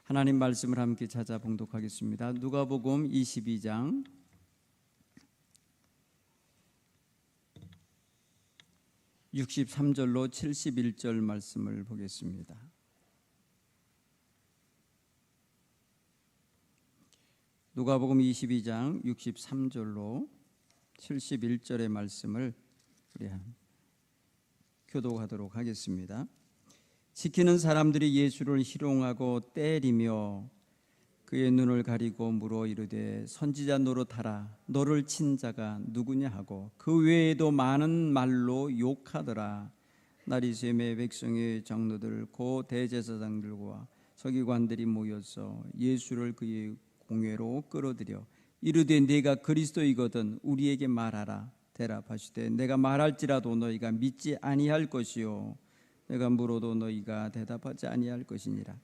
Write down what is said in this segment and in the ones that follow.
하나님 말씀을 함께 찾아 봉독하겠습니다. 누가복음 22장 63절로 71절 말씀을 보겠습니다. 누가복음 22장 63절로 71절의 말씀을 우리 교독하도록 하겠습니다. 지키는 사람들이 예수를 희롱하고 때리며 그의 눈을 가리고 물어 이르되 선지자 노릇하라. 너를 친 자가 누구냐 하고 그 외에도 많은 말로 욕하더라. 나리샘의 백성의 장로들 고 대제사장들과 서기관들이 모여서 예수를 그의 공회로 끌어들여 이르되 네가 그리스도이거든 우리에게 말하라. 대답하시되 내가 말할지라도 너희가 믿지 아니할 것이요 내가 물어도 너희가 대답하지 아니할 것이니라.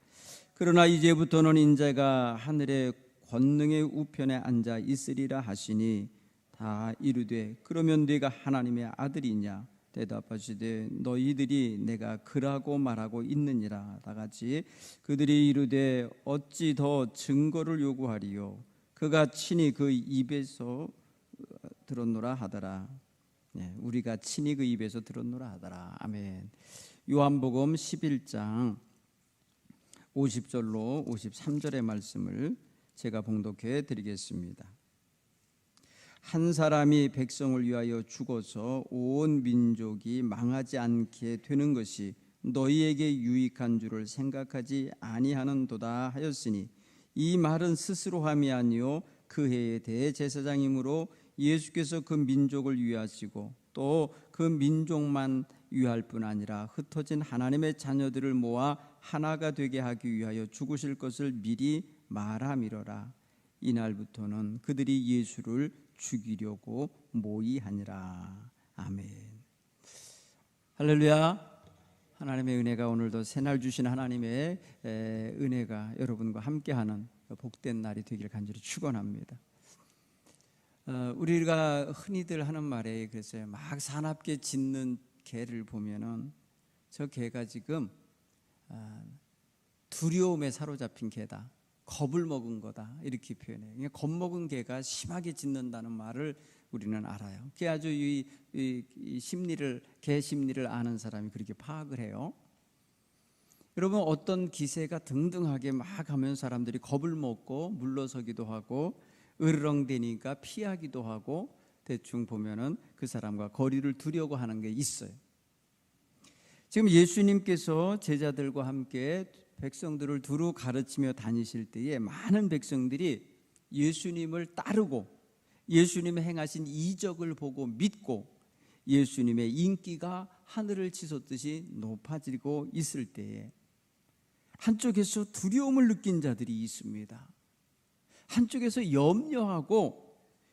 그러나 이제부터는 인자가 하늘의 권능의 우편에 앉아 있으리라 하시니 다 이르되 그러면 네가 하나님의 아들이냐. 대답하시되 너희들이 내가 그라고 말하고 있느니라. 다같이 그들이 이르되 어찌 더 증거를 요구하리요. 그가 친히 그 입에서 들었노라 하더라. 우리가 친히 그 입에서 들었노라 하더라. 아멘. 요한복음 11장 50절로 53절의 말씀을 제가 봉독해 드리겠습니다. 한 사람이 백성을 위하여 죽어서 온 민족이 망하지 않게 되는 것이 너희에게 유익한 줄을 생각하지 아니하는도다 하였으니 이 말은 스스로 함이 아니요 그 해의 대제사장이므로 예수께서 그 민족을 위하시고 또 그 민족만 위할 뿐 아니라 흩어진 하나님의 자녀들을 모아 하나가 되게 하기 위하여 죽으실 것을 미리 말함이로라. 이날부터는 그들이 예수를 죽이려고 모의하니라. 아멘. 할렐루야. 하나님의 은혜가 오늘도 새날 주신 하나님의 은혜가 여러분과 함께하는 복된 날이 되길 간절히 축원합니다. 우리가 흔히들 하는 말에 그래서 막 사납게 짖는 개를 보면은 저 개가 지금 두려움에 사로잡힌 개다, 겁을 먹은 거다 이렇게 표현해요. 겁먹은 개가 심하게 짖는다는 말을 우리는 알아요. 그게 아주 이 심리를, 개 심리를 아는 사람이 그렇게 파악을 해요. 여러분, 어떤 기세가 등등하게 막 하면 사람들이 겁을 먹고 물러서기도 하고 으르렁대니까 피하기도 하고 대충 보면은 그 사람과 거리를 두려고 하는 게 있어요. 지금 예수님께서 제자들과 함께 백성들을 두루 가르치며 다니실 때에 많은 백성들이 예수님을 따르고 예수님의 행하신 이적을 보고 믿고 예수님의 인기가 하늘을 치솟듯이 높아지고 있을 때에 한쪽에서 두려움을 느낀 자들이 있습니다. 한쪽에서 염려하고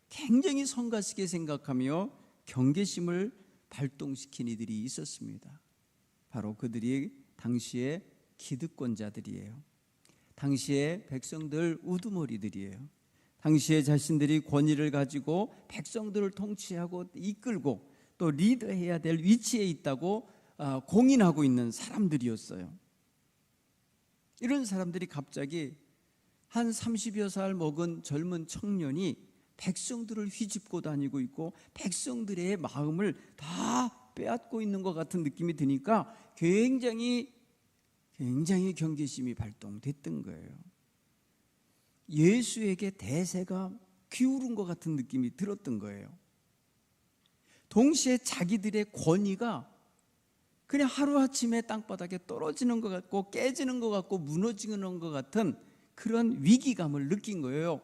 굉장히 성가시게 생각하며 경계심을 발동시킨 이들이 있었습니다. 바로 그들이 당시의 기득권자들이에요. 당시의 백성들 우두머리들이에요. 당시에 자신들이 권위를 가지고 백성들을 통치하고 이끌고 또 리더해야 될 위치에 있다고 공인하고 있는 사람들이었어요. 이런 사람들이 갑자기 한 30여 살 먹은 젊은 청년이 백성들을 휘집고 다니고 있고 백성들의 마음을 다 빼앗고 있는 것 같은 느낌이 드니까 굉장히 경계심이 발동됐던 거예요. 예수에게 대세가 기울은 것 같은 느낌이 들었던 거예요. 동시에 자기들의 권위가 그냥 하루아침에 땅바닥에 떨어지는 것 같고 깨지는 것 같고 무너지는 것 같은 그런 위기감을 느낀 거예요.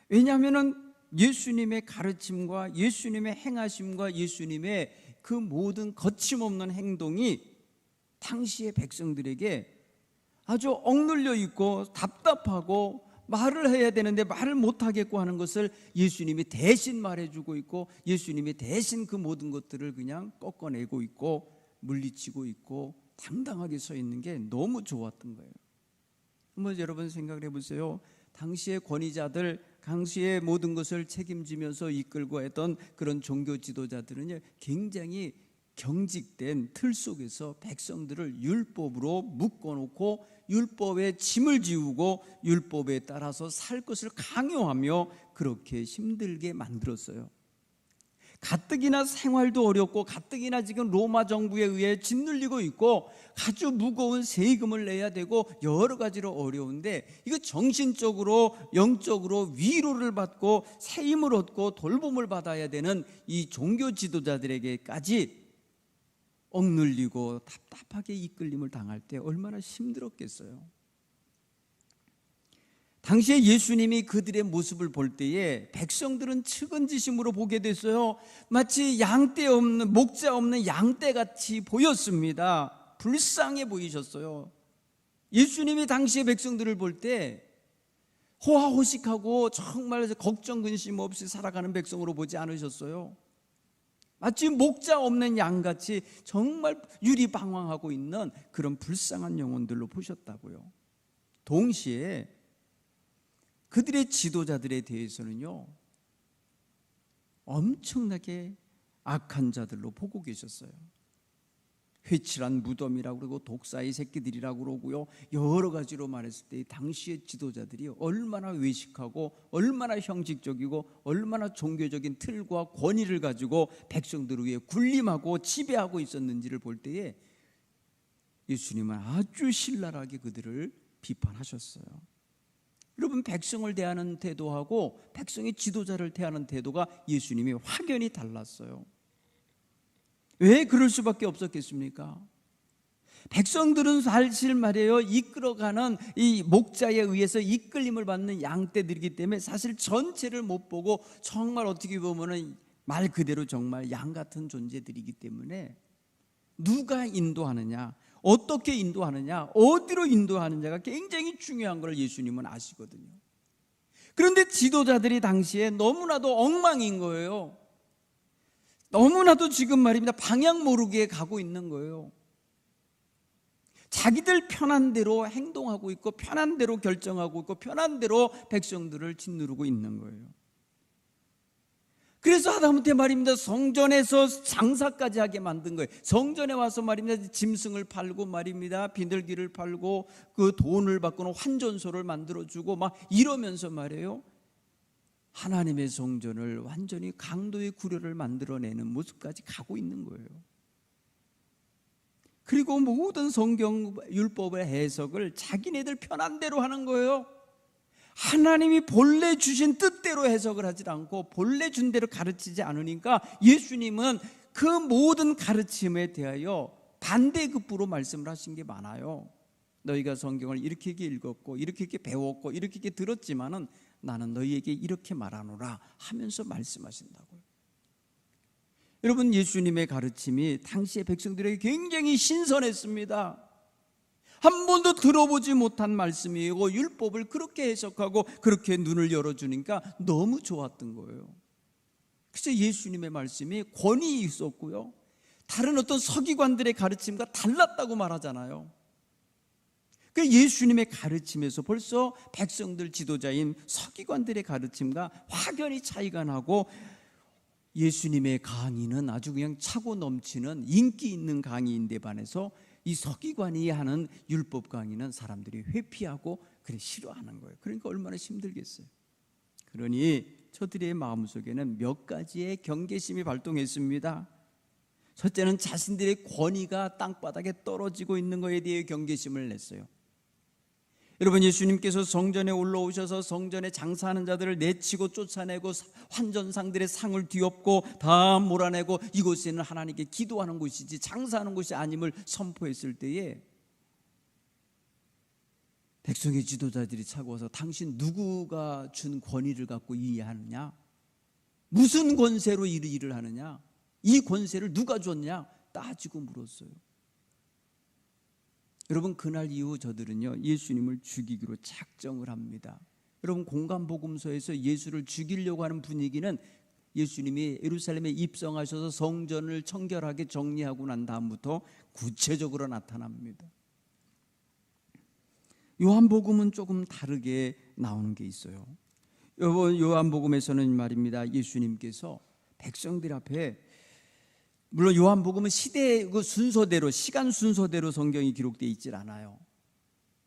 왜냐하면 예수님의 가르침과 예수님의 행하심과 예수님의 그 모든 거침없는 행동이 당시의 백성들에게 아주 억눌려 있고 답답하고 말을 해야 되는데 말을 못하겠고 하는 것을 예수님이 대신 말해주고 있고 예수님이 대신 그 모든 것들을 그냥 꺾어내고 있고 물리치고 있고 당당하게 서 있는 게 너무 좋았던 거예요. 한번 여러분 생각을 해보세요. 당시의 권위자들, 당시의 모든 것을 책임지면서 이끌고 했던 그런 종교 지도자들은 굉장히 경직된 틀 속에서 백성들을 율법으로 묶어놓고 율법에 짐을 지우고 율법에 따라서 살 것을 강요하며 그렇게 힘들게 만들었어요. 가뜩이나 생활도 어렵고 가뜩이나 지금 로마 정부에 의해 짓눌리고 있고 아주 무거운 세금을 내야 되고 여러 가지로 어려운데, 이거 정신적으로 영적으로 위로를 받고 새 힘을 얻고 돌봄을 받아야 되는 이 종교 지도자들에게까지 억눌리고 답답하게 이끌림을 당할 때 얼마나 힘들었겠어요. 당시에 예수님이 그들의 모습을 볼 때에 백성들은 측은지심으로 보게 됐어요. 마치 양떼 없는, 목자 없는 양떼같이 보였습니다. 불쌍해 보이셨어요. 예수님이 당시에 백성들을 볼 때 호화호식하고 정말 걱정 근심 없이 살아가는 백성으로 보지 않으셨어요. 마치 목자 없는 양같이 정말 유리방황하고 있는 그런 불쌍한 영혼들로 보셨다고요. 동시에 그들의 지도자들에 대해서는요, 엄청나게 악한 자들로 보고 계셨어요. 회칠한 무덤이라고 그러고 독사의 새끼들이라고 그러고요, 여러 가지로 말했을 때 당시의 지도자들이 얼마나 외식하고 얼마나 형식적이고 얼마나 종교적인 틀과 권위를 가지고 백성들 위에 군림하고 지배하고 있었는지를 볼 때에 예수님은 아주 신랄하게 그들을 비판하셨어요. 여러분, 백성을 대하는 태도하고 백성의 지도자를 대하는 태도가 예수님이 확연히 달랐어요. 왜 그럴 수밖에 없었겠습니까? 백성들은 사실 말이에요, 이끌어가는 이 목자에 의해서 이끌림을 받는 양떼들이기 때문에 사실 전체를 못 보고 정말 어떻게 보면 말 그대로 정말 양 같은 존재들이기 때문에 누가 인도하느냐, 어떻게 인도하느냐, 어디로 인도하느냐가 굉장히 중요한 걸 예수님은 아시거든요. 그런데 지도자들이 당시에 너무나도 엉망인 거예요. 너무나도 지금 말입니다, 방향 모르게 가고 있는 거예요. 자기들 편한 대로 행동하고 있고 편한 대로 결정하고 있고 편한 대로 백성들을 짓누르고 있는 거예요. 그래서 하다못해 말입니다, 성전에서 장사까지 하게 만든 거예요. 성전에 와서 말입니다, 짐승을 팔고 말입니다, 비둘기를 팔고 그 돈을 받고는 환전소를 만들어주고 막 이러면서 말이에요, 하나님의 성전을 완전히 강도의 구려를 만들어내는 모습까지 가고 있는 거예요. 그리고 모든 성경 율법의 해석을 자기네들 편한 대로 하는 거예요. 하나님이 본래 주신 뜻대로 해석을 하지 않고 본래 준 대로 가르치지 않으니까 예수님은 그 모든 가르침에 대하여 반대급부로 말씀을 하신 게 많아요. 너희가 성경을 이렇게 읽었고 이렇게 배웠고 이렇게 들었지만은 나는 너희에게 이렇게 말하노라 하면서 말씀하신다고요. 여러분, 예수님의 가르침이 당시의 백성들에게 굉장히 신선했습니다. 한 번도 들어보지 못한 말씀이고 율법을 그렇게 해석하고 그렇게 눈을 열어주니까 너무 좋았던 거예요. 그래서 예수님의 말씀이 권위 있었고요, 다른 어떤 서기관들의 가르침과 달랐다고 말하잖아요. 그 예수님의 가르침에서 벌써 백성들 지도자인 서기관들의 가르침과 확연히 차이가 나고, 예수님의 강의는 아주 그냥 차고 넘치는 인기 있는 강의인데 반해서 이 서기관이 하는 율법 강의는 사람들이 회피하고 그래 싫어하는 거예요. 그러니까 얼마나 힘들겠어요. 그러니 저들의 마음속에는 몇 가지의 경계심이 발동했습니다. 첫째는 자신들의 권위가 땅바닥에 떨어지고 있는 것에 대해 경계심을 냈어요. 여러분, 예수님께서 성전에 올라오셔서 성전에 장사하는 자들을 내치고 쫓아내고 환전상들의 상을 뒤엎고 다 몰아내고 이곳에는 하나님께 기도하는 곳이지 장사하는 곳이 아님을 선포했을 때에 백성의 지도자들이 차고 와서 당신 누구가 준 권위를 갖고 이해하느냐, 무슨 권세로 이 일을 하느냐, 이 권세를 누가 줬냐 따지고 물었어요. 여러분, 그날 이후 저들은요 예수님을 죽이기로 작정을 합니다. 여러분, 공간복음서에서 예수를 죽이려고 하는 분위기는 예수님이 예루살렘에 입성하셔서 성전을 청결하게 정리하고 난 다음부터 구체적으로 나타납니다. 요한복음은 조금 다르게 나오는 게 있어요. 요한복음에서는 말입니다, 예수님께서 백성들 앞에 물론 요한복음은 시대의 그 순서대로, 시간 순서대로 성경이 기록되어 있질 않아요.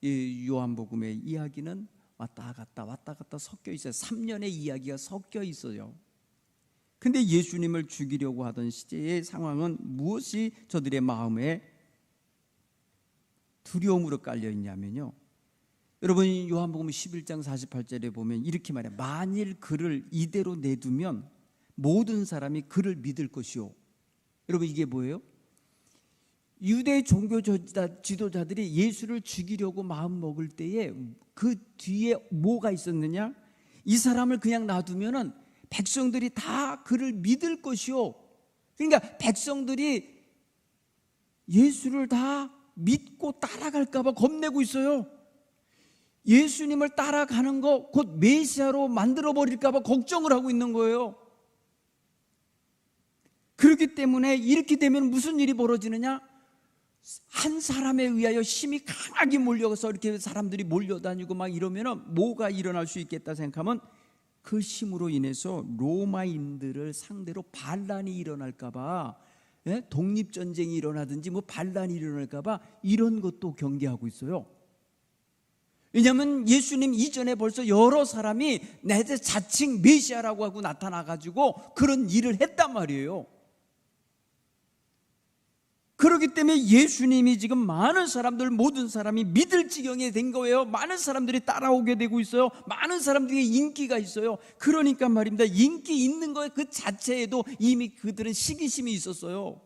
이 요한복음의 이야기는 왔다 갔다 섞여 있어요. 3년의 이야기가 섞여 있어요. 근데 예수님을 죽이려고 하던 시대의 상황은 무엇이 저들의 마음에 두려움으로 깔려 있냐면요, 여러분 요한복음 11장 48절에 보면 이렇게 말해요. 만일 그를 이대로 내두면 모든 사람이 그를 믿을 것이요. 여러분 이게 뭐예요? 유대 종교 지도자들이 예수를 죽이려고 마음 먹을 때에 그 뒤에 뭐가 있었느냐? 이 사람을 그냥 놔두면은 백성들이 다 그를 믿을 것이요. 그러니까 백성들이 예수를 다 믿고 따라갈까 봐 겁내고 있어요. 예수님을 따라가는 거 곧 메시아로 만들어 버릴까 봐 걱정을 하고 있는 거예요. 그렇기 때문에 이렇게 되면 무슨 일이 벌어지느냐? 한 사람에 의하여 힘이 강하게 몰려서 이렇게 사람들이 몰려다니고 막 이러면 뭐가 일어날 수 있겠다 생각하면 그 힘으로 인해서 로마인들을 상대로 반란이 일어날까 봐, 독립전쟁이 일어나든지 뭐 반란이 일어날까 봐 이런 것도 경계하고 있어요. 왜냐하면 예수님 이전에 벌써 여러 사람이 내 자칭 메시아라고 하고 나타나가지고 그런 일을 했단 말이에요. 그렇기 때문에 예수님이 지금 많은 사람들, 모든 사람이 믿을 지경에 된 거예요. 많은 사람들이 따라오게 되고 있어요. 많은 사람들이 인기가 있어요. 그러니까 말입니다, 인기 있는 것 그 자체에도 이미 그들은 시기심이 있었어요.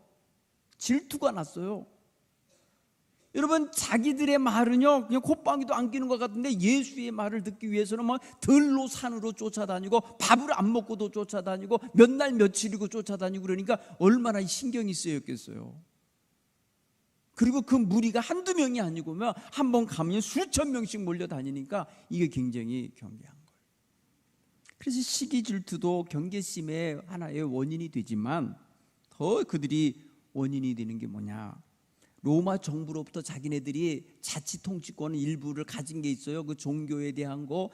질투가 났어요. 여러분 자기들의 말은요 그냥 콧방귀도 안 끼는 것 같은데 예수의 말을 듣기 위해서는 막 들로 산으로 쫓아다니고 밥을 안 먹고도 쫓아다니고 몇 날 며칠이고 쫓아다니고 그러니까 얼마나 신경이 쓰였겠어요. 그리고 그 무리가 한두 명이 아니고 한 번 가면 수천 명씩 몰려다니니까 이게 굉장히 경계한 거예요. 그래서 시기 질투도 경계심의 하나의 원인이 되지만 더 그들이 원인이 되는 게 뭐냐, 로마 정부로부터 자기네들이 자치 통치권 일부를 가진 게 있어요. 그 종교에 대한 거,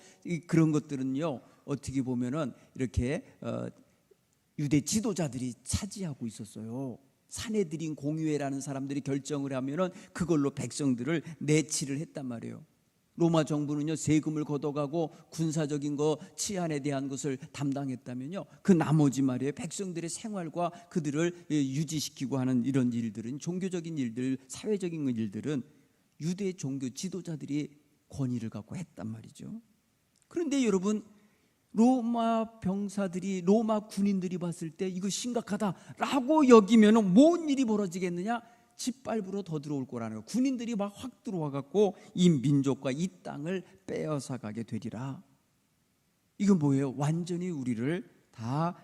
그런 것들은요 어떻게 보면은 이렇게 유대 지도자들이 차지하고 있었어요. 사내들인 공유회라는 사람들이 결정을 하면은 그걸로 백성들을 내치를 했단 말이에요. 로마 정부는요 세금을 걷어가고 군사적인 거 치안에 대한 것을 담당했다면요 그 나머지 말이에요 백성들의 생활과 그들을 유지시키고 하는 이런 일들은, 종교적인 일들, 사회적인 일들은 유대 종교 지도자들이 권위를 갖고 했단 말이죠. 그런데 여러분 로마 병사들이, 로마 군인들이 봤을 때 이거 심각하다라고 여기면 뭔 일이 벌어지겠느냐? 짓밟으러 더 들어올 거라는 거예요. 군인들이 막 확 들어와 갖고 이 민족과 이 땅을 빼앗아 가게 되리라. 이건 뭐예요? 완전히 우리를 다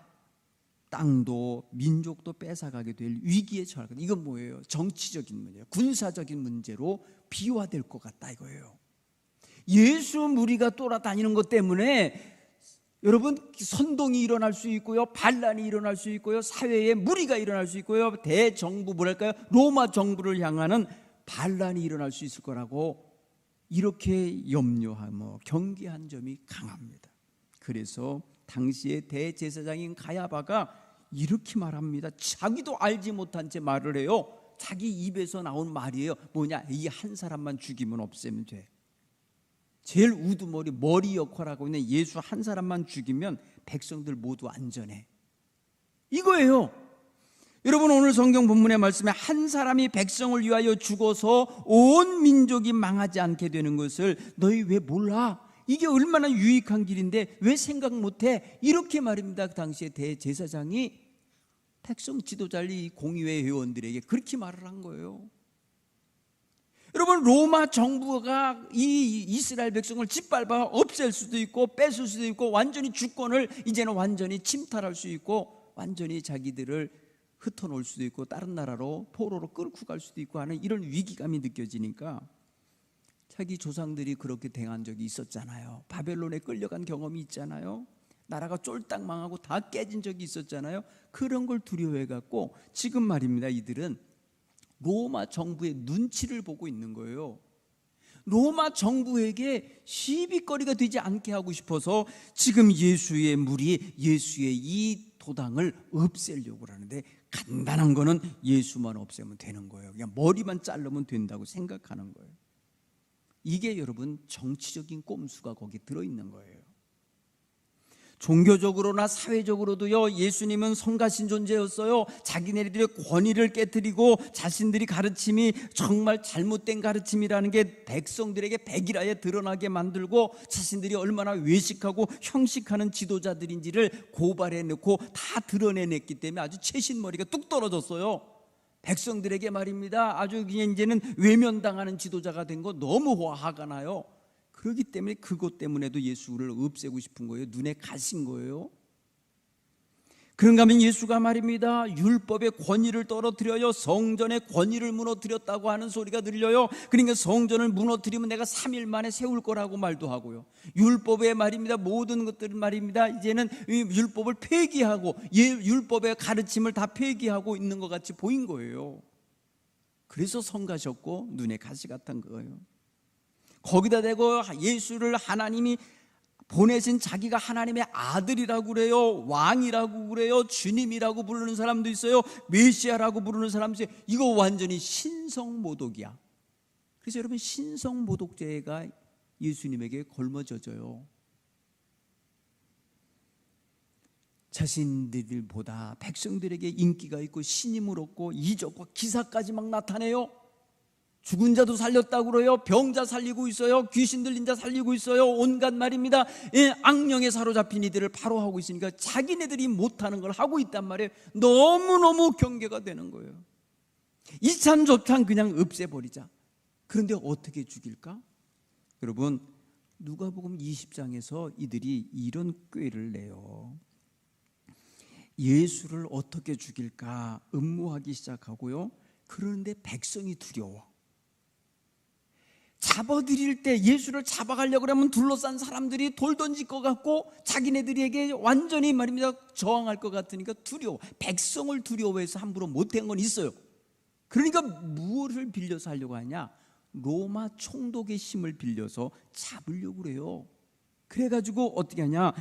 땅도 민족도 뺏어가게 될 위기에 처할 거다. 이건 뭐예요? 정치적인 문제예요. 군사적인 문제로 비화될 것 같다 이거예요. 예수 무리가 돌아다니는 것 때문에 여러분 선동이 일어날 수 있고요, 반란이 일어날 수 있고요, 사회에 무리가 일어날 수 있고요, 대정부 뭐랄까요, 로마 정부를 향하는 반란이 일어날 수 있을 거라고 이렇게 염려하며 경계한 점이 강합니다. 그래서 당시의 대제사장인 가야바가 이렇게 말합니다. 자기도 알지 못한 채 말을 해요. 자기 입에서 나온 말이에요. 뭐냐, 이 한 사람만 죽이면 없애면 돼. 제일 우두머리, 머리 역할하고 있는 예수 한 사람만 죽이면 백성들 모두 안전해, 이거예요. 여러분 오늘 성경 본문의 말씀에 한 사람이 백성을 위하여 죽어서 온 민족이 망하지 않게 되는 것을 너희 왜 몰라? 이게 얼마나 유익한 길인데 왜 생각 못해? 이렇게 말입니다. 그 당시에 대제사장이 백성 지도자를 이 공의회 회원들에게 그렇게 말을 한 거예요. 여러분 로마 정부가 이 이스라엘 백성을 짓밟아 없앨 수도 있고 뺏을 수도 있고 완전히 주권을 이제는 완전히 침탈할 수 있고 완전히 자기들을 흩어놓을 수도 있고 다른 나라로 포로로 끌고 갈 수도 있고 하는 이런 위기감이 느껴지니까 자기 조상들이 그렇게 당한 적이 있었잖아요. 바벨론에 끌려간 경험이 있잖아요. 나라가 쫄딱 망하고 다 깨진 적이 있었잖아요. 그런 걸 두려워해 갖고 지금 말입니다, 이들은 로마 정부의 눈치를 보고 있는 거예요. 로마 정부에게 시비거리가 되지 않게 하고 싶어서 지금 예수의 무리, 예수의 이 도당을 없애려고 하는데, 간단한 거는 예수만 없애면 되는 거예요. 그냥 머리만 자르면 된다고 생각하는 거예요. 이게 여러분 정치적인 꼼수가 거기 들어있는 거예요. 종교적으로나 사회적으로도요, 예수님은 성가신 존재였어요. 자기네들의 권위를 깨뜨리고 자신들이 가르침이 정말 잘못된 가르침이라는 게 백성들에게 백일하에 드러나게 만들고, 자신들이 얼마나 외식하고 형식하는 지도자들인지를 고발해놓고 다 드러내냈기 때문에 아주 채신머리가 뚝 떨어졌어요. 백성들에게 말입니다. 아주 그냥 이제는 외면당하는 지도자가 된 거 너무 화가 나요. 그렇기 때문에 그것 때문에도 예수를 없애고 싶은 거예요. 눈에 가신 거예요. 그런가 하면 예수가 말입니다, 율법의 권위를 떨어뜨려요, 성전의 권위를 무너뜨렸다고 하는 소리가 들려요. 그러니까 성전을 무너뜨리면 내가 3일 만에 세울 거라고 말도 하고요. 율법의 말입니다, 모든 것들은 말입니다, 이제는 율법을 폐기하고 율법의 가르침을 다 폐기하고 있는 것 같이 보인 거예요. 그래서 성가셨고 눈에 가시 같은 거예요. 거기다 대고 예수를 하나님이 보내신 자기가 하나님의 아들이라고 그래요, 왕이라고 그래요, 주님이라고 부르는 사람도 있어요, 메시아라고 부르는 사람도 있어요. 이거 완전히 신성모독이야. 그래서 여러분, 신성모독죄가 예수님에게 걸머져져요. 자신들보다 백성들에게 인기가 있고 신임을 얻고 이적과 기사까지 막 나타내요. 죽은 자도 살렸다고 그래요. 병자 살리고 있어요. 귀신 들린 자 살리고 있어요. 온갖 말입니다, 악령에 사로잡힌 이들을 바로 하고 있으니까 자기네들이 못하는 걸 하고 있단 말이에요. 너무너무 경계가 되는 거예요. 이찬조찬 그냥 없애버리자. 그런데 어떻게 죽일까? 여러분, 누가복음 20장에서 이들이 이런 꾀를 내요. 예수를 어떻게 죽일까 음모하기 시작하고요. 그런데 백성이 두려워. 잡아들일 때, 예수를 잡아가려고 하면 둘러싼 사람들이 돌 던질 것 같고 자기네들에게 완전히 말입니다 저항할 것 같으니까 두려워. 백성을 두려워해서 함부로 못한 건 있어요. 그러니까 무엇을 빌려서 하려고 하냐? 로마 총독의 힘을 빌려서 잡으려고 그래요. 그래가지고 어떻게 하냐?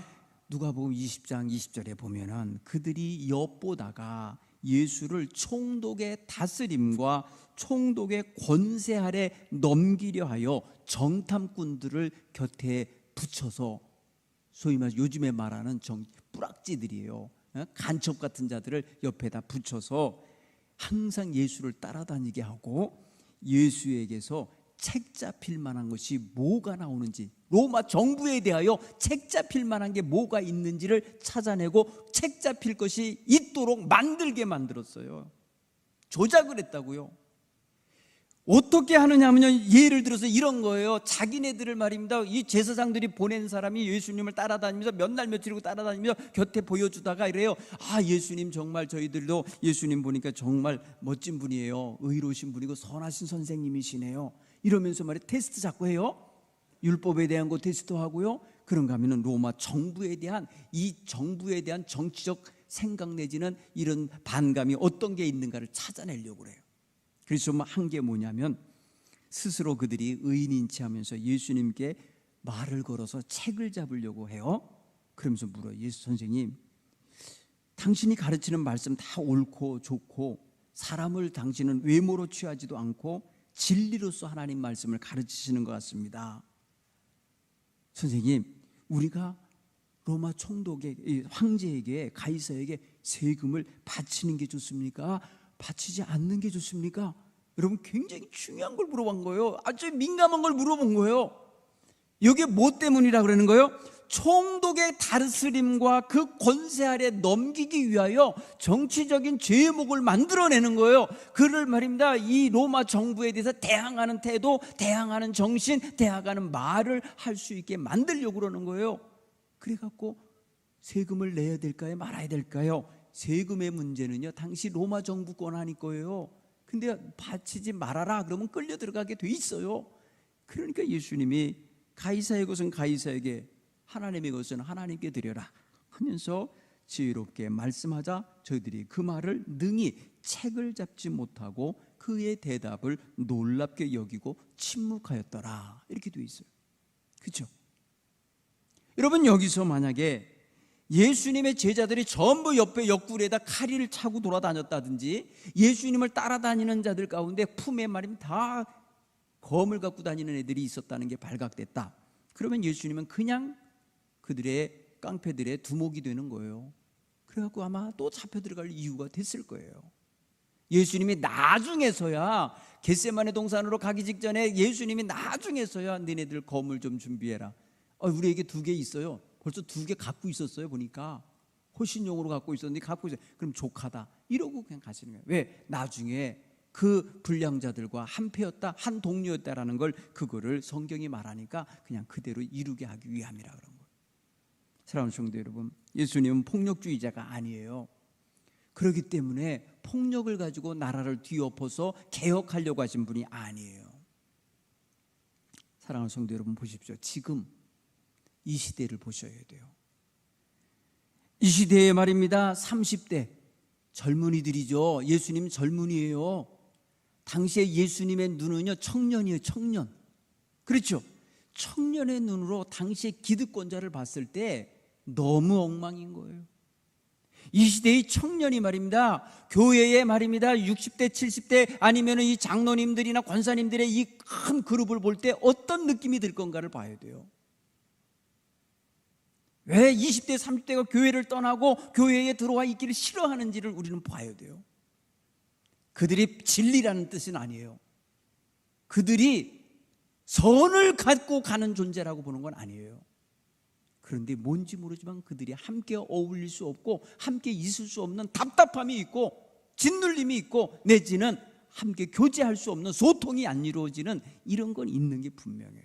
누가복음 20장 20절에 보면은 그들이 엿보다가 예수를 총독의 다스림과 총독의 권세 아래 넘기려 하여 정탐꾼들을 곁에 붙여서, 소위 말해서 요즘에 말하는 뿌락지들이에요. 간첩 같은 자들을 옆에다 붙여서 항상 예수를 따라다니게 하고, 예수에게서 책 잡힐 만한 것이 뭐가 나오는지, 로마 정부에 대하여 책 잡힐 만한 게 뭐가 있는지를 찾아내고 책 잡힐 것이 있도록 만들게 만들었어요. 조작을 했다고요. 어떻게 하느냐면요, 예를 들어서 이런 거예요. 자기네들을 말입니다, 이 제사장들이 보낸 사람이 예수님을 따라다니면서 몇 날 며칠이고 따라다니면서 곁에 보여주다가 이래요. 아, 예수님 정말 저희들도 예수님 보니까 정말 멋진 분이에요, 의로우신 분이고 선하신 선생님이시네요, 이러면서 말이에요 테스트 자꾸 해요. 율법에 대한 거 테스트하고요. 그런가 하면은 로마 정부에 대한, 이 정부에 대한 정치적 생각 내지는 이런 반감이 어떤 게 있는가를 찾아내려고 그래요. 그래서 한 게 뭐냐면, 스스로 그들이 의인인치 하면서 예수님께 말을 걸어서 책을 잡으려고 해요. 그러면서 물어요. 예수 선생님, 당신이 가르치는 말씀 다 옳고 좋고, 사람을 당신은 외모로 취하지도 않고 진리로서 하나님 말씀을 가르치시는 것 같습니다. 선생님, 우리가 로마 총독의 황제에게, 가이사에게 세금을 바치는 게 좋습니까? 바치지 않는 게 좋습니까? 여러분, 굉장히 중요한 걸 물어본 거예요. 아주 민감한 걸 물어본 거예요. 이게 뭐 때문이라 그러는 거예요? 총독의 다스림과 그 권세 아래 넘기기 위하여 정치적인 죄목을 만들어내는 거예요. 그를 말입니다, 이 로마 정부에 대해서 대항하는 태도, 대항하는 정신, 대항하는 말을 할 수 있게 만들려고 그러는 거예요. 그래갖고 세금을 내야 될까요, 말아야 될까요? 세금의 문제는요, 당시 로마 정부 권한일 거예요. 근데 바치지 말아라 그러면 끌려 들어가게 돼 있어요. 그러니까 예수님이 가이사의 것은 가이사에게, 하나님의 것은 하나님께 드려라 하면서 지혜롭게 말씀하자 저희들이 그 말을 능히 책을 잡지 못하고 그의 대답을 놀랍게 여기고 침묵하였더라, 이렇게 돼 있어요. 그렇죠? 여러분, 여기서 만약에 예수님의 제자들이 전부 옆에 옆구리에다 칼을 차고 돌아다녔다든지, 예수님을 따라다니는 자들 가운데 품에 말이면 다 검을 갖고 다니는 애들이 있었다는 게 발각됐다. 그러면 예수님은 그냥 그들의 깡패들의 두목이 되는 거예요. 그래갖고 아마 또 잡혀 들어갈 이유가 됐을 거예요. 예수님이 나중에서야, 겟세마네 동산으로 가기 직전에 예수님이 나중에서야 너네들 검을 좀 준비해라. 우리에게 2개 있어요. 벌써 2개 갖고 있었어요. 보니까 호신용으로 갖고 있었는데 갖고 있어요. 그럼 족하다 이러고 그냥 가시는 거예요. 왜? 나중에 그 불량자들과 한패였다, 한 동료였다라는 걸, 그거를 성경이 말하니까 그냥 그대로 이루게 하기 위함이라 그런 거예요. 사랑하는 성도 여러분, 예수님은 폭력주의자가 아니에요. 그렇기 때문에 폭력을 가지고 나라를 뒤엎어서 개혁하려고 하신 분이 아니에요. 사랑하는 성도 여러분, 보십시오. 지금 이 시대를 보셔야 돼요. 이 시대에 말입니다, 30대 젊은이들이죠. 예수님 젊은이에요. 당시에 예수님의 눈은요, 청년이에요. 청년. 그렇죠? 청년의 눈으로 당시의 기득권자를 봤을 때 너무 엉망인 거예요. 이 시대의 청년이 말입니다, 교회에 말입니다 60대 70대 아니면 이 장로님들이나 권사님들의 이 큰 그룹을 볼 때 어떤 느낌이 들 건가를 봐야 돼요. 왜 20대 30대가 교회를 떠나고 교회에 들어와 있기를 싫어하는지를 우리는 봐야 돼요. 그들이 진리라는 뜻은 아니에요. 그들이 선을 갖고 가는 존재라고 보는 건 아니에요. 그런데 뭔지 모르지만 그들이 함께 어울릴 수 없고 함께 있을 수 없는 답답함이 있고 짓눌림이 있고, 내지는 함께 교제할 수 없는, 소통이 안 이루어지는 이런 건 있는 게 분명해요.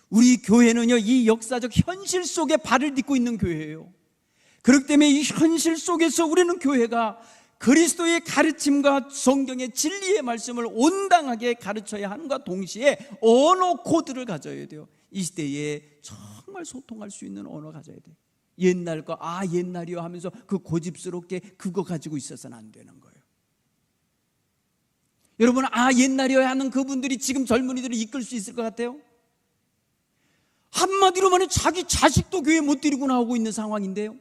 우리 교회는요, 이 역사적 현실 속에 발을 딛고 있는 교회예요. 그렇기 때문에 이 현실 속에서 우리는 교회가 그리스도의 가르침과 성경의 진리의 말씀을 온당하게 가르쳐야 함과 동시에 언어 코드를 가져야 돼요. 이 시대에 정말 소통할 수 있는 언어 가져야 돼요. 옛날 거 옛날이요 하면서 그 고집스럽게 그거 가지고 있어서는 안 되는 거예요. 여러분, 옛날이요 하는 그분들이 지금 젊은이들을 이끌 수 있을 것 같아요? 한마디로 말해 자기 자식도 교회 못 데리고 나오고 있는 상황인데요.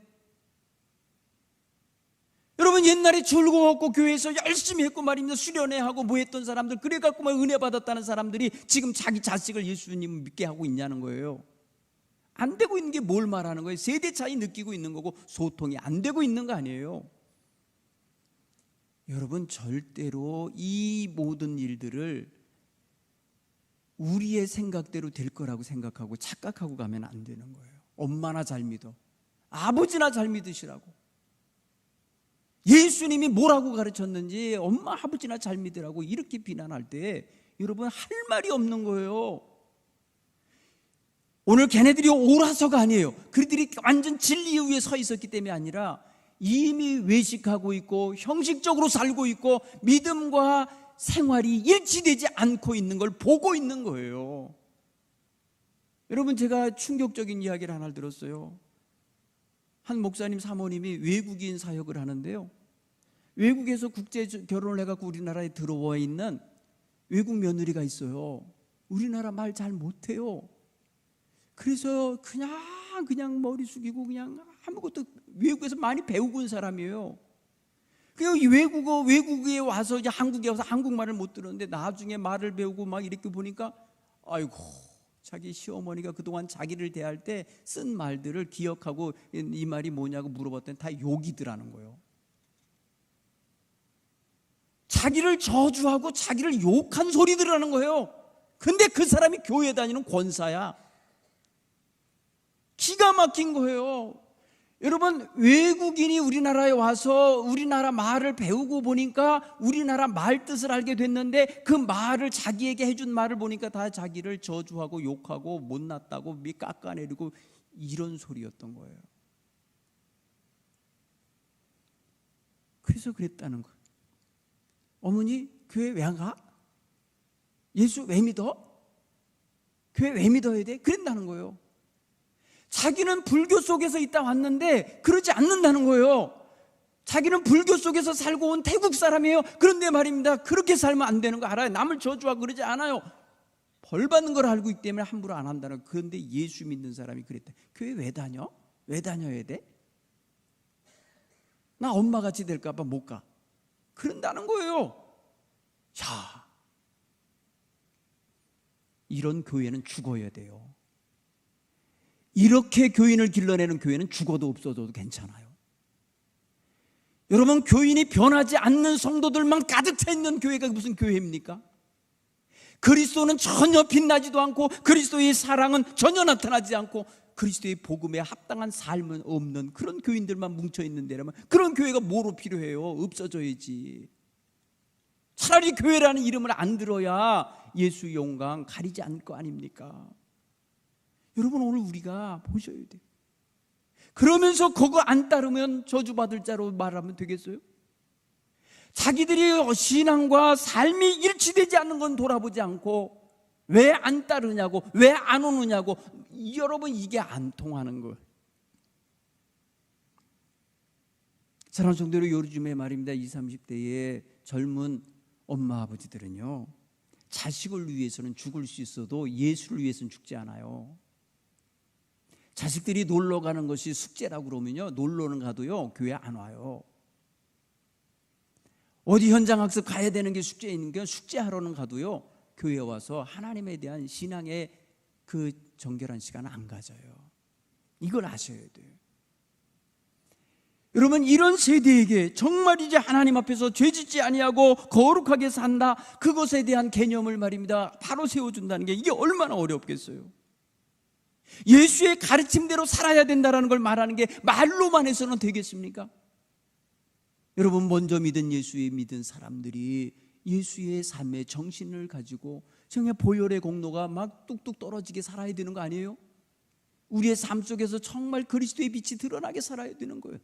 여러분, 옛날에 즐거웠고 교회에서 열심히 했고 말입니다, 수련회 하고 뭐 했던 사람들, 그래갖고 막 은혜 받았다는 사람들이 지금 자기 자식을 예수님 믿게 하고 있냐는 거예요. 안 되고 있는 게 뭘 말하는 거예요? 세대 차이 느끼고 있는 거고 소통이 안 되고 있는 거 아니에요. 여러분, 절대로 이 모든 일들을 우리의 생각대로 될 거라고 생각하고 착각하고 가면 안 되는 거예요. 엄마나 잘 믿어, 아버지나 잘 믿으시라고, 예수님이 뭐라고 가르쳤는지 엄마 아버지나 잘 믿으라고 이렇게 비난할 때 여러분 할 말이 없는 거예요. 오늘 걔네들이 옳아서가 아니에요. 그들이 완전 진리 위에 서 있었기 때문이 아니라 이미 외식하고 있고 형식적으로 살고 있고 믿음과 생활이 일치되지 않고 있는 걸 보고 있는 거예요. 여러분, 제가 충격적인 이야기를 하나 들었어요. 한 목사님 사모님이 외국인 사역을 하는데요, 외국에서 국제 결혼을 해갖고 우리나라에 들어와 있는 외국 며느리가 있어요. 우리나라 말 잘 못해요. 그래서 그냥 머리 숙이고 그냥 아무것도, 외국에서 많이 배우고 온 사람이에요. 그 외국에 와서 이제 한국에 와서 한국말을 못 들었는데 나중에 말을 배우고 막 이렇게 보니까 아이고, 자기 시어머니가 그동안 자기를 대할 때 쓴 말들을 기억하고 이 말이 뭐냐고 물어봤더니 다 욕이더라는 거예요. 자기를 저주하고 자기를 욕한 소리들이라는 거예요. 근데 그 사람이 교회 다니는 권사야. 기가 막힌 거예요. 여러분, 외국인이 우리나라에 와서 우리나라 말을 배우고 보니까 우리나라 말 뜻을 알게 됐는데, 그 말을 자기에게 해준 말을 보니까 다 자기를 저주하고 욕하고 못났다고 깎아내리고 이런 소리였던 거예요. 그래서 그랬다는 거예요. 어머니, 교회 왜 안 가? 예수 왜 믿어? 교회 왜 믿어야 돼? 그랬다는 거예요. 자기는 불교 속에서 있다 왔는데 그러지 않는다는 거예요. 자기는 불교 속에서 살고 온 태국 사람이에요. 그런데 말입니다, 그렇게 살면 안 되는 거 알아요. 남을 저주하고 그러지 않아요. 벌 받는 걸 알고 있기 때문에 함부로 안 한다는 거예요. 그런데 예수 믿는 사람이 그랬다. 교회 왜 다녀? 왜 다녀야 돼? 나 엄마같이 될까 봐 못 가. 그런다는 거예요. 자, 이런 교회는 죽어야 돼요. 이렇게 교인을 길러내는 교회는 죽어도 없어져도 괜찮아요. 여러분, 교인이 변하지 않는 성도들만 가득 차 있는 교회가 무슨 교회입니까? 그리스도는 전혀 빛나지도 않고 그리스도의 사랑은 전혀 나타나지 않고 그리스도의 복음에 합당한 삶은 없는 그런 교인들만 뭉쳐있는 데라면 그런 교회가 뭐로 필요해요? 없어져야지. 차라리 교회라는 이름을 안 들어야 예수 영광 가리지 않을 거 아닙니까? 여러분, 오늘 우리가 보셔야 돼요. 그러면서 그거 안 따르면 저주받을 자로 말하면 되겠어요? 자기들이 신앙과 삶이 일치되지 않는 건 돌아보지 않고 왜 안 따르냐고, 왜 안 오느냐고. 여러분, 이게 안 통하는 거예요. 사랑하는 성도들, 요즘에 말입니다, 20, 30대의 젊은 엄마 아버지들은요, 자식을 위해서는 죽을 수 있어도 예수를 위해서는 죽지 않아요. 자식들이 놀러 가는 것이 숙제라고 그러면요, 놀러는 가도요 교회 안 와요. 어디 현장 학습 가야 되는 게 숙제인 게 숙제하러는 가도요 교회에 와서 하나님에 대한 신앙의 그 정결한 시간 안 가져요. 이걸 아셔야 돼요. 여러분, 이런 세대에게 정말 이제 하나님 앞에서 죄짓지 아니하고 거룩하게 산다, 그것에 대한 개념을 말입니다 바로 세워준다는 게 이게 얼마나 어렵겠어요. 예수의 가르침대로 살아야 된다는 걸 말하는 게 말로만 해서는 되겠습니까? 여러분, 먼저 믿은 사람들이 예수의 삶의 정신을 가지고 정말 보혈의 공로가 막 뚝뚝 떨어지게 살아야 되는 거 아니에요? 우리의 삶 속에서 정말 그리스도의 빛이 드러나게 살아야 되는 거예요.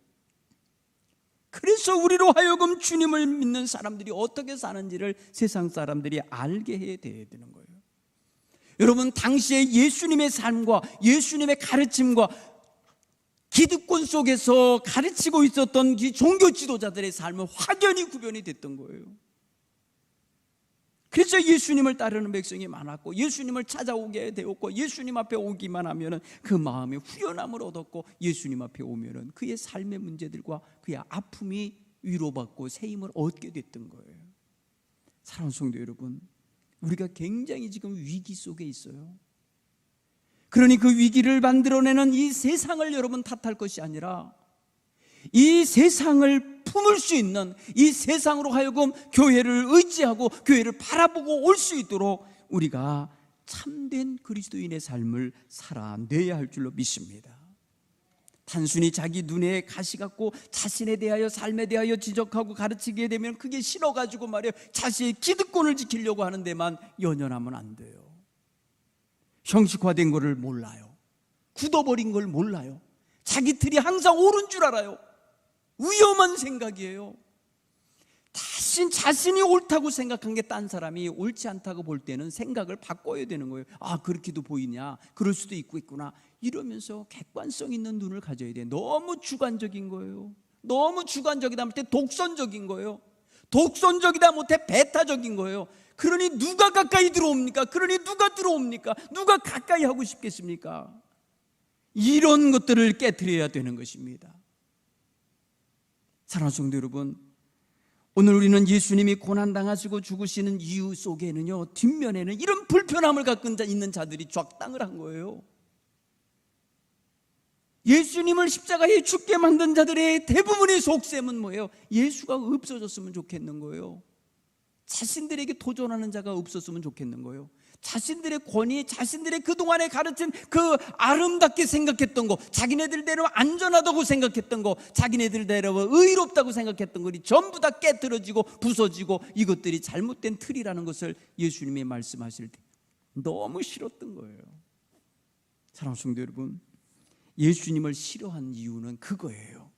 그래서 우리로 하여금 주님을 믿는 사람들이 어떻게 사는지를 세상 사람들이 알게 해야 되는 거예요. 여러분, 당시에 예수님의 삶과 예수님의 가르침과 기득권 속에서 가르치고 있었던 이 종교 지도자들의 삶은 확연히 구별이 됐던 거예요. 그래서 예수님을 따르는 백성이 많았고 예수님을 찾아오게 되었고 예수님 앞에 오기만 하면 그 마음에 후련함을 얻었고 예수님 앞에 오면 그의 삶의 문제들과 그의 아픔이 위로받고 새 힘을 얻게 됐던 거예요. 사랑하는 성도 여러분, 우리가 굉장히 지금 위기 속에 있어요. 그러니 그 위기를 만들어내는 이 세상을 여러분 탓할 것이 아니라 이 세상을 품을 수 있는, 이 세상으로 하여금 교회를 의지하고 교회를 바라보고 올 수 있도록 우리가 참된 그리스도인의 삶을 살아내야 할 줄로 믿습니다. 단순히 자기 눈에 가시 같고 자신에 대하여, 삶에 대하여 지적하고 가르치게 되면 그게 싫어가지고 말이에요, 자신의 기득권을 지키려고 하는 데만 연연하면 안 돼요. 형식화된 거를 몰라요. 굳어버린 걸 몰라요. 자기 틀이 항상 옳은 줄 알아요. 위험한 생각이에요. 자신이 옳다고 생각한 게 딴 사람이 옳지 않다고 볼 때는 생각을 바꿔야 되는 거예요. 아, 그렇게도 보이냐, 그럴 수도 있구나, 이러면서 객관성 있는 눈을 가져야 돼요. 너무 주관적인 거예요. 너무 주관적이다 못해 독선적인 거예요. 독선적이다 못해 배타적인 거예요. 그러니 누가 가까이 들어옵니까? 그러니 누가 들어옵니까? 누가 가까이 하고 싶겠습니까? 이런 것들을 깨트려야 되는 것입니다. 사랑하는 성도 여러분, 오늘 우리는 예수님이 고난당하시고 죽으시는 이유 속에는요, 뒷면에는 이런 불편함을 갖고 있는 자들이 쫙땅을 한 거예요. 예수님을 십자가에 죽게 만든 자들의 대부분의 속셈은 뭐예요? 예수가 없어졌으면 좋겠는 거예요. 자신들에게 도전하는 자가 없었으면 좋겠는 거예요. 자신들의 권위, 자신들의 그동안에 가르친 그 아름답게 생각했던 거, 자기네들대로 안전하다고 생각했던 거, 자기네들대로 의롭다고 생각했던 것이 전부 다 깨트려지고 부서지고 이것들이 잘못된 틀이라는 것을 예수님이 말씀하실 때 너무 싫었던 거예요. 사랑하는 성도 여러분, 예수님을 싫어한 이유는 그거예요.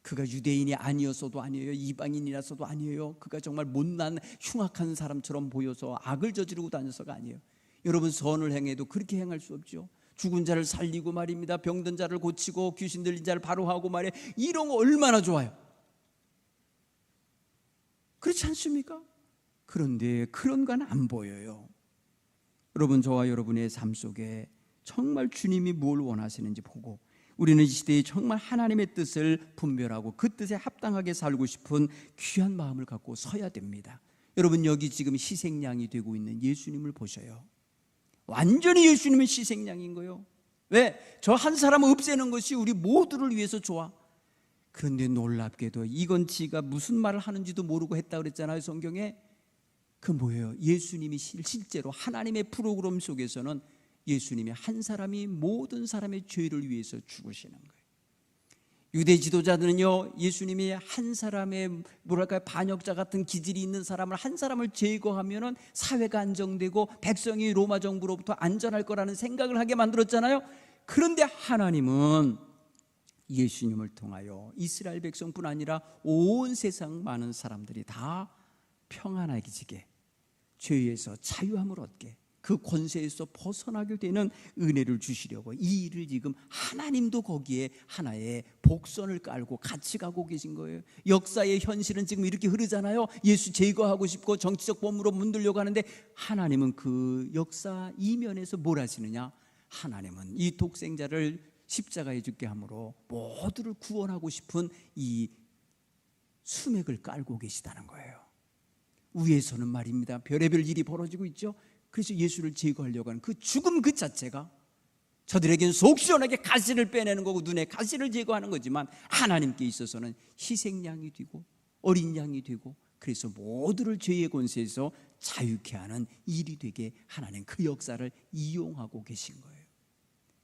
그가 유대인이 아니었어도 아니에요. 이방인이라서도 아니에요. 그가 정말 못난 흉악한 사람처럼 보여서 악을 저지르고 다녀서가 아니에요. 여러분, 선을 행해도 그렇게 행할 수 없죠. 죽은 자를 살리고 말입니다, 병든 자를 고치고 귀신 들린 자를 바로하고 말이에요. 이런 거 얼마나 좋아요. 그렇지 않습니까? 그런데 그런 건 안 보여요. 여러분, 저와 여러분의 삶 속에 정말 주님이 뭘 원하시는지 보고 우리는 이 시대에 정말 하나님의 뜻을 분별하고 그 뜻에 합당하게 살고 싶은 귀한 마음을 갖고 서야 됩니다. 여러분, 여기 지금 희생양이 되고 있는 예수님을 보셔요. 완전히 예수님은 희생양인 거예요. 왜? 저 한 사람을 없애는 것이 우리 모두를 위해서 좋아. 그런데 놀랍게도 이건 지가 무슨 말을 하는지도 모르고 했다 그랬잖아요, 성경에. 그 뭐예요? 예수님이 실제로 하나님의 프로그램 속에서는 예수님이 한 사람이 모든 사람의 죄를 위해서 죽으시는 거예요. 유대 지도자들은요, 예수님이 한 사람의 반역자 같은 기질이 있는 사람을 한 사람을 제거하면은 사회가 안정되고 백성이 로마 정부로부터 안전할 거라는 생각을 하게 만들었잖아요. 그런데 하나님은 예수님을 통하여 이스라엘 백성뿐 아니라 온 세상 많은 사람들이 다 평안해지게, 죄에서 자유함을 얻게, 그 권세에서 벗어나게 되는 은혜를 주시려고 이 일을 지금 하나님도 거기에 하나의 복선을 깔고 같이 가고 계신 거예요. 역사의 현실은 지금 이렇게 흐르잖아요. 예수 제거하고 싶고 정치적 범으로 문들려고 하는데, 하나님은 그 역사 이면에서 뭘 하시느냐? 하나님은 이 독생자를 십자가에 죽게 함으로 모두를 구원하고 싶은 이 수맥을 깔고 계시다는 거예요. 위에서는 말입니다, 별의별 일이 벌어지고 있죠. 그래서 예수를 제거하려고 하는 그 죽음 그 자체가 저들에게는 속 시원하게 가시를 빼내는 거고 눈에 가시를 제거하는 거지만, 하나님께 있어서는 희생양이 되고 어린 양이 되고, 그래서 모두를 죄의 권세에서 자유케 하는 일이 되게 하나님 그 역사를 이용하고 계신 거예요.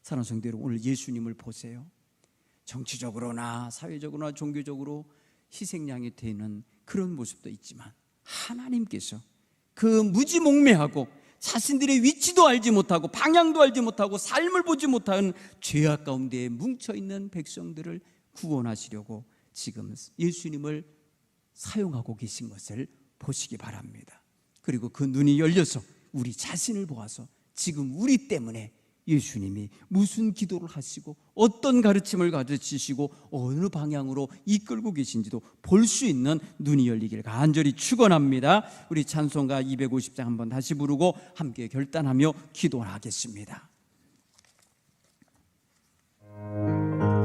사랑하는 성도 여러분, 오늘 예수님을 보세요. 정치적으로나 사회적으로나 종교적으로 희생양이 되는 그런 모습도 있지만, 하나님께서 그 무지몽매하고 자신들의 위치도 알지 못하고 방향도 알지 못하고 삶을 보지 못하는 죄악 가운데 뭉쳐있는 백성들을 구원하시려고 지금 예수님을 사용하고 계신 것을 보시기 바랍니다. 그리고 그 눈이 열려서 우리 자신을 보아서 지금 우리 때문에 예수님이 무슨 기도를 하시고 어떤 가르침을 가르치시고 어느 방향으로 이끌고 계신지도 볼 수 있는 눈이 열리길 간절히 축원합니다. 우리 찬송가 250장 한번 다시 부르고 함께 결단하며 기도하겠습니다.